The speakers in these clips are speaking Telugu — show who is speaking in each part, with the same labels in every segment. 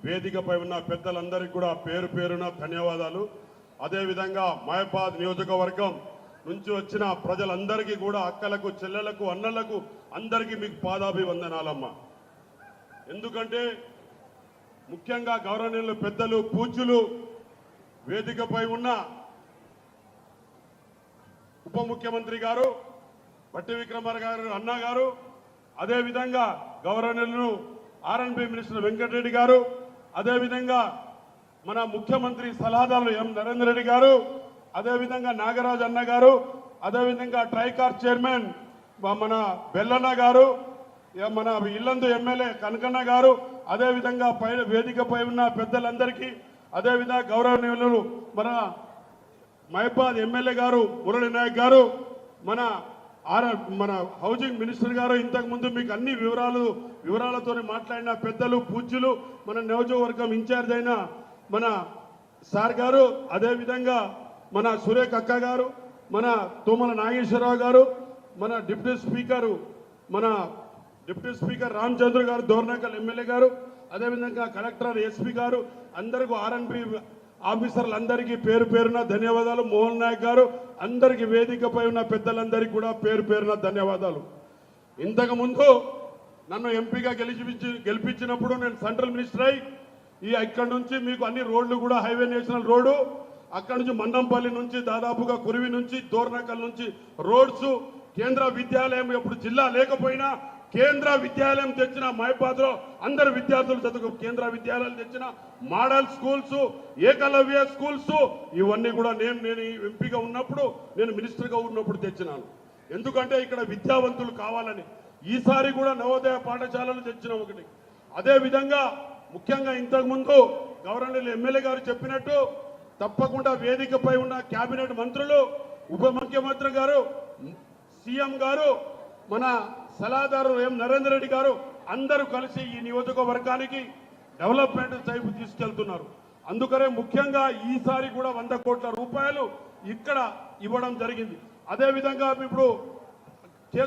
Speaker 1: వేదికపై ఉన్న పెద్దలందరికీ కూడా పేరు పేరున ధన్యవాదాలు. అదేవిధంగా మహబాద్ నియోజకవర్గం నుంచి వచ్చిన ప్రజలందరికీ కూడా అక్కలకు, చెల్లెలకు, అన్నలకు అందరికీ మీకు పాదాభివందనాలమ్మా. ఎందుకంటే ముఖ్యంగా గౌరవనీయులు పెద్దలు పూజ్యులు వేదికపై ఉన్న ఉప ముఖ్యమంత్రి గారు భట్టి విక్రమార్క గారు అన్న గారు, అదేవిధంగా గౌరవనీయులు ఆర్ఎండ్బి మినిస్టర్ వెంకటరెడ్డి గారు, అదేవిధంగా మన ముఖ్యమంత్రి సలహాదారులు ఎం నరేందర్ రెడ్డి గారు, అదేవిధంగా నాగరాజ్ అన్న గారు, అదేవిధంగా ట్రైకార్ చైర్మన్ మన బెల్లన్న గారు, మన ఇల్లందు ఎమ్మెల్యే కనకన్న గారు, అదేవిధంగా వేదికపై ఉన్న పెద్దలందరికీ, అదేవిధంగా గౌరవనీయులు మన మహబాద్ ఎమ్మెల్యే గారు మురళి నాయక్ గారు, మన హౌసింగ్ మినిస్టర్ గారు, ఇంతకుముందు మీకు అన్ని వివరాలతో మాట్లాడిన పెద్దలు పూజ్యులు, మన నియోజకవర్గం ఇన్ఛార్జ్ అయిన మన సార్ గారు, అదేవిధంగా మన సురేఖ అక్క గారు, మన తుమ్మల నాగేశ్వరరావు గారు, మన డిప్యూటీ స్పీకర్ రామచంద్ర గారు, దోర్నకల్ ఎమ్మెల్యే గారు, అదేవిధంగా కలెక్టర్ ఎస్పీ గారు, అందరికీ ఆర్ఎన్బి ఆఫీసర్లందరికీ పేరు పేరున ధన్యవాదాలు. మోహన్ నాయక్ గారు, అందరికీ వేదికపై ఉన్న పెద్దలందరికీ కూడా పేరు పేరున ధన్యవాదాలు. ఇంతకుముందు నన్ను ఎంపీగా గెలిపించినప్పుడు నేను సెంట్రల్ మినిస్టర్ అయి ఇక్కడ నుంచి మీకు అన్ని రోడ్లు కూడా హైవే నేషనల్ రోడ్డు, అక్కడ నుంచి మండంపల్లి నుంచి దాదాపుగా కురివి నుంచి దోర్నకల్ నుంచి రోడ్స్, కేంద్ర విద్యాలయం ఎప్పుడు జిల్లా లేకపోయినా కేంద్ర విద్యాలయం తెచ్చిన మహబాద్లో అందరు విద్యార్థులు చదువు కేంద్ర విద్యాలయాలు తెచ్చిన మోడల్ స్కూల్స్, ఏకలవ్య స్కూల్స్, ఇవన్నీ కూడా నేను ఎంపీగా ఉన్నప్పుడు, నేను మినిస్టర్గా ఉన్నప్పుడు తెచ్చినాను. ఎందుకంటే ఇక్కడ విద్యావంతులు కావాలని. ఈసారి కూడా నవోదయ పాఠశాలలు తెచ్చిన ఒకటి. అదేవిధంగా ముఖ్యంగా ఇంతకుముందు గవర్నర్ ఎమ్మెల్యే గారు చెప్పినట్టు తప్పకుండా వేదికపై ఉన్న కేబినెట్ మంత్రులు, ఉప ముఖ్యమంత్రి గారు, సీఎం గారు, మన సలహాదారు ఎం నరేందర్ రెడ్డి గారు అందరూ కలిసి ఈ నియోజకవర్గానికి డెవలప్మెంట్ వైపు తీసుకెళ్తున్నారు. అందుకనే ముఖ్యంగా ఈసారి కూడా 100 కోట్ల రూపాయలు ఇక్కడ ఇవ్వడం జరిగింది. అదేవిధంగా ఇప్పుడు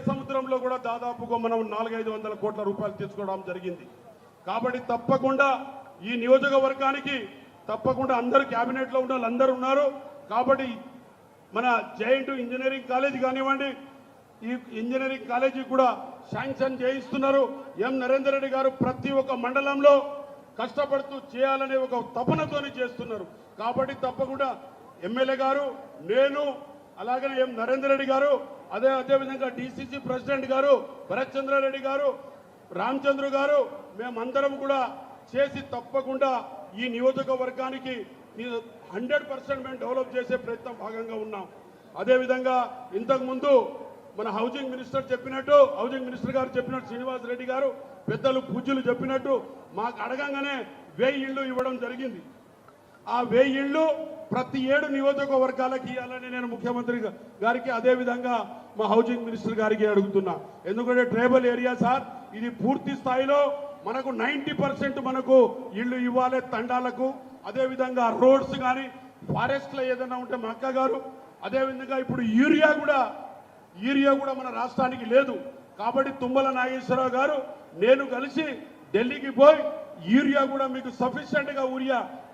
Speaker 1: సముద్రంలో కూడా దాదాపుగా మనం 400-500 కోట్ల రూపాయలు తీసుకోవడం జరిగింది. కాబట్టి తప్పకుండా ఈ నియోజకవర్గానికి తప్పకుండా అందరూ క్యాబినెట్లో ఉన్న వాళ్ళందరూ ఉన్నారు. కాబట్టి మన జైంట్ ఇంజనీరింగ్ కాలేజీ కానివ్వండి, ఈ ఇంజనీరింగ్ కాలేజీ కూడా శాంక్షన్ చేయిస్తున్నారు. ఎం నరేందర్ రెడ్డి గారు ప్రతి ఒక్క మండలంలో కష్టపడుతూ చేయాలనే ఒక తపనతోని చేస్తున్నారు. కాబట్టి తప్పకుండా ఎమ్మెల్యే గారు, నేను, అలాగనే ఎం నరేందర్ రెడ్డి గారు, అదేవిధంగా డిసిసి ప్రెసిడెంట్ గారు భరత్ చంద్రారెడ్డి గారు, రామచంద్ర గారు, మేమందరం కూడా చేసి తప్పకుండా ఈ నియోజకవర్గానికి 100% మేము డెవలప్ చేసే ప్రయత్నం భాగంగా ఉన్నాం. అదేవిధంగా ఇంతకుముందు మన హౌసింగ్ మినిస్టర్ గారు చెప్పినట్టు, శ్రీనివాస్ రెడ్డి గారు పెద్దలు పూజ్యులు చెప్పినట్టు మాకు అడగంగానే 1000 ఇళ్ళు ఇవ్వడం జరిగింది. ఆ 1000 ఇళ్ళు ప్రతి 7 నియోజకవర్గాలకు ఇవ్వాలని నేను ముఖ్యమంత్రి గారికి, అదేవిధంగా మా హౌసింగ్ మినిస్టర్ గారికి అడుగుతున్నా. ఎందుకంటే ట్రైబల్ ఏరియా సార్, ఇది పూర్తి స్థాయిలో మనకు 90% మనకు ఇళ్ళు ఇవ్వాలి తండాలకు. అదేవిధంగా రోడ్స్ కానీ, ఫారెస్ట్లో ఏదైనా ఉంటే మా అక్క గారు, అదేవిధంగా ఇప్పుడు యూరియా కూడా మన రాష్ట్రానికి లేదు. కాబట్టి తుమ్మల నాగేశ్వరరావు గారు, నేను కలిసి ఢిల్లీకి పోయి యూరియా కూడా మీకు సఫిషియెంట్గా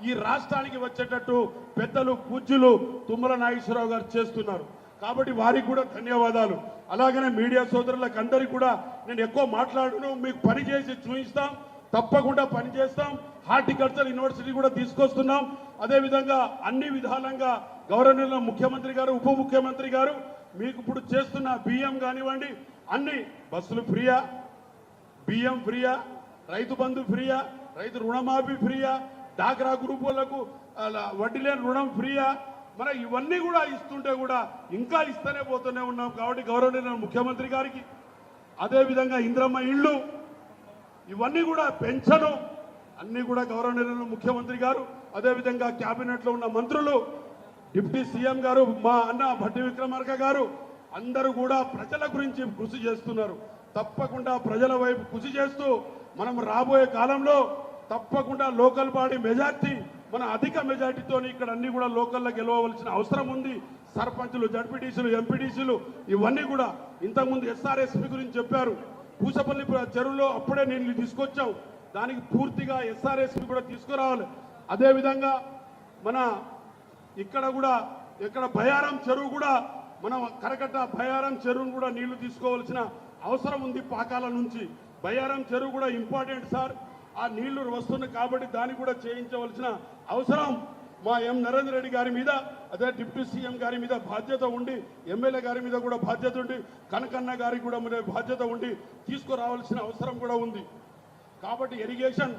Speaker 1: ఈ రాష్ట్రానికి వచ్చేటట్టు పెద్దలు పూజ్యులు తుమ్మల నాగేశ్వరరావు గారు చేస్తున్నారు. కాబట్టి వారికి కూడా ధన్యవాదాలు. అలాగనే మీడియా సోదరులకు అందరికీ కూడా నేను ఎక్కువ మాట్లాడను, మీకు పని చేసి చూపిస్తాం, తప్పకుండా పని చేస్తాం. హార్టికల్చర్ యూనివర్సిటీ కూడా తీసుకొస్తున్నాం. అదేవిధంగా అన్ని విధాలంగా గౌరవనీయుల ముఖ్యమంత్రి గారు, ఉప ముఖ్యమంత్రి గారు మీకు ఇప్పుడు చేస్తున్న బియ్యం కానివ్వండి, అన్ని బస్సులు ఫ్రీయా, బియ్యం ఫ్రీయా, రైతు బంధు ఫ్రీయా, రైతు రుణమాఫీ ఫ్రీయా, డాక్రా గ్రూప్ వాళ్ళకు వడ్డీ లేని రుణం ఫ్రీయా, మన ఇవన్నీ కూడా ఇస్తుంటే కూడా ఇంకా ఇస్తూనే పోతూనే ఉన్నాం. కాబట్టి గౌరవనీయుల ముఖ్యమంత్రి గారికి, అదేవిధంగా ఇంద్రమ్మ ఇళ్ళు, ఇవన్నీ కూడా పెన్షను, అన్నీ కూడా గౌరవనీయుల ముఖ్యమంత్రి గారు, అదేవిధంగా క్యాబినెట్లో ఉన్న మంత్రులు, డిప్యూటీ సీఎం గారు, మా అన్న భట్టి విక్రమార్క గారు అందరూ కూడా ప్రజల గురించి కృషి చేస్తున్నారు. తప్పకుండా ప్రజల వైపు కృషి చేస్తూ మనం రాబోయే కాలంలో తప్పకుండా లోకల్ బాడీ మెజార్టీ, మన అధిక మెజార్టీతో ఇక్కడ అన్ని కూడా లోకల్లో గెలవవలసిన అవసరం ఉంది. సర్పంచులు, జడ్పీటీసీలు, ఎంపీటీసీలు ఇవన్నీ కూడా ఇంతకుముందు ఎస్ఆర్ఎస్పీ గురించి చెప్పారు. పూసపల్లి చెరువులో అప్పుడే నీళ్లు తీసుకొచ్చాం. దానికి పూర్తిగా ఎస్ఆర్ఎస్పి కూడా తీసుకురావాలి. అదేవిధంగా మన ఇక్కడ కూడా ఇక్కడ బయారం చెరువు కూడా మనం కరకట్ట బయారం చెరువును కూడా నీళ్లు తీసుకోవాల్సిన అవసరం ఉంది. పాకాల నుంచి బయారం చెరువు కూడా ఇంపార్టెంట్ సార్. ఆ నీళ్లు వస్తున్నాయి కాబట్టి దాన్ని కూడా చేయించవలసిన అవసరం మా నరేంద్ర రెడ్డి గారి మీద, అదే డిప్యూటీ సీఎం గారి మీద బాధ్యత ఉండి, ఎమ్మెల్యే గారి మీద కూడా బాధ్యత ఉండి, కనకన్న గారికి కూడా మీద బాధ్యత ఉండి తీసుకురావాల్సిన అవసరం కూడా ఉంది. కాబట్టి ఇరిగేషన్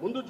Speaker 1: ముందు